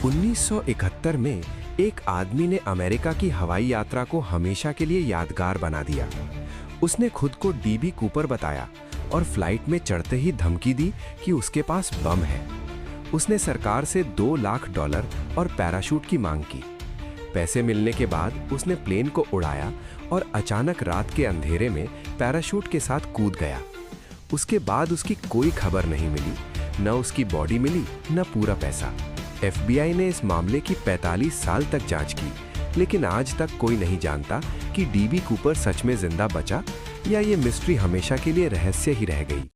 1971 में एक आदमी ने अमेरिका की हवाई यात्रा को हमेशा के लिए यादगार बना दिया। उसने खुद को डीबी कूपर बताया और फ्लाइट में चढ़ते ही धमकी दी कि उसके पास बम है। उसने सरकार से $2 लाख और पैराशूट की मांग की। पैसे मिलने के बाद उसने प्लेन को उड़ाया और अचानक रात के अंधेरे में पैराशूट के साथ कूद गया। उसके बाद उसकी कोई खबर नहीं मिली, न उसकी बॉडी मिली न पूरा पैसा। FBI ने इस मामले की 45 साल तक जांच की, लेकिन आज तक कोई नहीं जानता कि डीबी कूपर सच में जिंदा बचा या ये मिस्ट्री हमेशा के लिए रहस्य ही रह गई।